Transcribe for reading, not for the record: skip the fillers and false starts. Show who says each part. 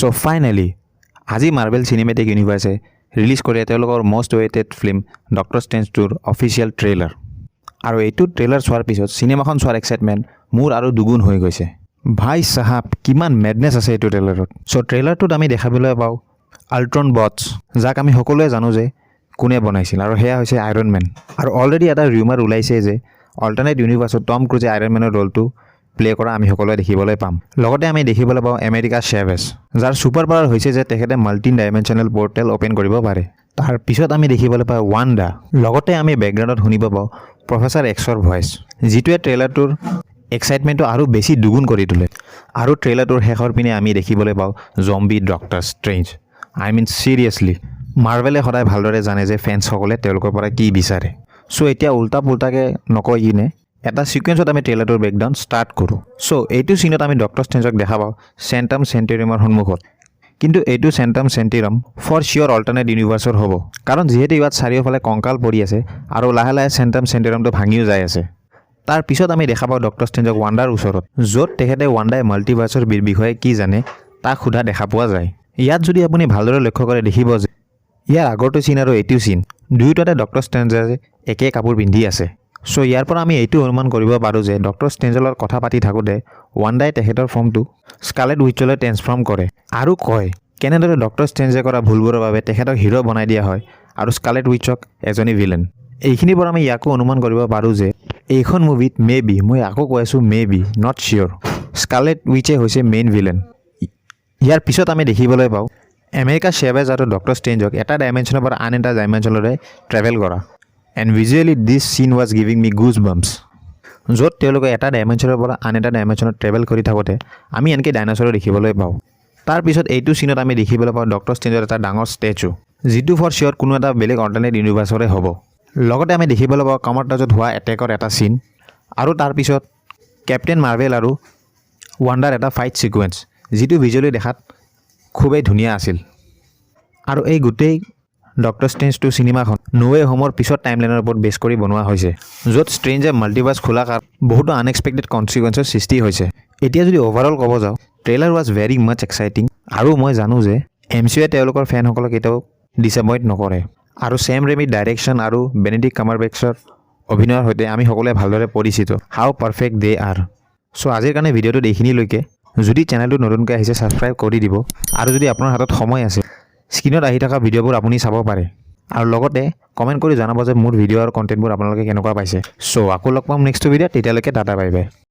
Speaker 1: So finally, আজি Marvel Cinematic ইউনিভাৰ্ছে release কৰে তেওঁলোকৰ most waited film Doctor Strange 2ৰ অফিচিয়েল ট্ৰেইলাৰ আৰু এইটো ট্ৰেইলাৰ চোৱাৰ পিছত চিনেমাখন চোৱাৰ এক্সাইটমেণ্ট মোৰ আৰু দুগুণ হৈ গৈছে ভাই সাহাব কিমান মেডনেছ আছে এইটো ট্ৰেইলাৰত সো ট্ৰেইলাৰটোত আমি দেখাবলৈ পাওঁ আল্ট্ৰন বটছ যাক আমি সকলোৱে জানো যে কোনে বনাইছিল আৰু হেয়া হৈছে আইৰন মেন আৰু অলৰেডি এটা ৰিউমাৰ ওলাইছে যে অল্টাৰনেট ইউনিভাৰ্ছত টম ক্ৰুজে আইৰন মেনৰ ৰোলটো প্লে কৰা আমি সকলোৱে দেখিবলৈ পাম লগতে আমি দেখিবলৈ পাওঁ আমেৰিকা চেভেজ যাৰ ছুপাৰ পাৱাৰ হৈছে যে তেখেতে মাল্টি ডাইমেনশ্যনেল পৰ্টেল ওপেন কৰিব পাৰে তাৰ পিছত আমি দেখিবলৈ পাওঁ ওৱান্ডা লগতে আমি বেকগ্ৰাউণ্ডত শুনিব পাওঁ প্ৰফেছৰ এক্সৰ ভইচ যিটোৱে ট্ৰেইলাৰটোৰ এক্সাইটমেণ্টটো আৰু বেছি দুগুণ কৰি তোলে আৰু ট্ৰেইলাৰটোৰ শেষৰ পিনে আমি দেখিবলৈ পাওঁ zombie Doctor Strange I mean seriously মাৰ্ভেলে সদায় ভালদৰে জানে যে ফেন্সসকলে তেওঁলোকৰ পৰা কি বিচাৰে চ' এতিয়া উল্টা পুল্টাকৈ নকয় কিনে এটা সিকুৱেন্সত আমি ট্ৰেইলাৰটোৰ ব্ৰেকডাউন ষ্টাৰ্ট কৰোঁ চ' এইটো চিনত আমি ডক্টৰ ষ্ট্ৰেঞ্জক দেখা পাওঁ চেণ্টাম চেণ্টেৰিয়ামৰ সন্মুখত কিন্তু এইটো চেণ্টাম চেণ্টেৰিয়াম ফৰ চিয়'ৰ অল্টাৰনেট ইউনিভাৰ্চৰ হ'ব কাৰণ যিহেতু ইয়াত চাৰিওফালে কংকাল পৰি আছে আৰু লাহে লাহে চেণ্টাম চেণ্টেৰিয়ামটো ভাঙিও যাই আছে তাৰ পিছত আমি দেখা পাওঁ ডক্টৰ ষ্ট্ৰেঞ্জক ৱাণ্ডাৰ ওচৰত য'ত তেখেতে ৱাণ্ডাই মাল্টিভাৰ্ছৰ বিষয়ে কি জানে তাক সোধা দেখা পোৱা যায় ইয়াত যদি আপুনি ভালদৰে লক্ষ্য কৰে দেখিব যে ইয়াৰ আগৰটো চিন আৰু এইটো চিন দুয়োটাতে ডক্টৰ ষ্ট্ৰেঞ্জে একে কাপোৰ পিন্ধি আছে চ' ইয়াৰ পৰা আমি এইটো অনুমান কৰিব পাৰোঁ যে ডক্টৰ ষ্ট্ৰেঞ্জৰ লগত কথা পাতি থাকোঁতে ৱাণ্ডাই তেখেতৰ ফৰ্মটো স্কাৰলেট উইচলৈ ট্ৰেন্সফৰ্ম কৰে আৰু কয় কেনেদৰে ডক্টৰ ষ্ট্ৰেঞ্জে কৰা ভুলবোৰৰ বাবে তেখেতক হিৰ' বনাই দিয়া হয় আৰু স্কাৰলেট উইচক এজনী ভিলেন এইখিনিৰ পৰা আমি ইয়াকো অনুমান কৰিব পাৰোঁ যে এইখন মুভিত মই আকৌ কৈ আছোঁ নট চিয়'ৰ স্কাৰলেট উইচে হৈছে মেইন ভিলেন ইয়াৰ পিছত আমি দেখিবলৈ পাওঁ আমেৰিকা চেভেজ আৰু ডক্টৰ ষ্ট্ৰেঞ্জক এটা ডাইমেনশ্যনৰ পৰা আন এটা ডাইমেনশ্যনলৈ ট্ৰেভেল কৰা এণ্ড ভিজুৱেলি দিছ চিন ৱাজ গিভিং মি গুজ বাম্পছ য'ত তেওঁলোকে এটা ডাইমেনশ্যনৰ পৰা আন এটা ডাইমেনশ্যনত ট্ৰেভেল কৰি থাকোঁতে আমি এনেকৈ ডাইন'ছৰো দেখিবলৈ পাওঁ তাৰপিছত এইটো চিনত আমি দেখিবলৈ পাওঁ ডক্টৰ ষ্ট্ৰেঞ্জৰ এটা ডাঙৰ ষ্টেচু যিটো ফৰ চিয়'ৰ কোনো এটা বেলেগ অল্টাৰনেট ইউনিভাৰ্ছৰে হ'ব লগতে আমি দেখিবলৈ পাওঁ কামাৰটাজত হোৱা এটেকৰ এটা চিন আৰু তাৰপিছত কেপ্টেইন মাৰ্ভেল আৰু ৱাণ্ডাৰ এটা ফাইট ছিকুৱেন্স যিটো ভিজুৱেলি দেখাত খুবেই ধুনীয়া আছিল আৰু এই গোটেই ডক্টৰ ষ্ট্ৰেঞ্জ 2 চিনেমাখন নোৱে হোমৰ পিছত টাইমলাইনৰ ওপৰত বেছ কৰি বনোৱা হৈছে য'ত ষ্ট্ৰেঞ্জে মাল্টিভাৰ্ছ খোলা কাৰণ বহুতো আনএক্সপেক্টেড কনচিকুৱেঞ্চৰ সৃষ্টি হৈছে এতিয়া যদি অভাৰঅল ক'ব যাওঁ trailer was very much exciting আৰু মই জানো যে MCUয়ে তেওঁলোকৰ ফেনসকলক কেতিয়াও ডিসএপইণ্ট নকৰে আৰু ছেম ৰেমিৰ ডাইৰেকশ্যন আৰু বেনেডিক্ট কামাৰবেক্সৰ অভিনয়ৰ সৈতে আমি সকলোৱে ভালদৰে পৰিচিত হাউ পাৰফেক্ট দে আৰ চ' আজিৰ কাৰণে ভিডিঅ'টোত এইখিনিলৈকে যদি চেনেলটো নতুনকৈ আহিছে ছাবস্ক্ৰাইব কৰি দিব আৰু যদি আপোনাৰ হাতত সময় আছে স্ক্ৰীনত আহি থকা ভিডিঅ'বোৰ আপুনি চাব পাৰে আৰু লগতে কমেণ্ট কৰি জনাব যে মোৰ ভিডিঅ' আৰু কণ্টেণ্টবোৰ আপোনালোকে কেনেকুৱা পাইছে চ' আকৌ লগ পাম নেক্সট ভিডিঅ'ত তেতিয়ালৈকে টাটা বাই বাই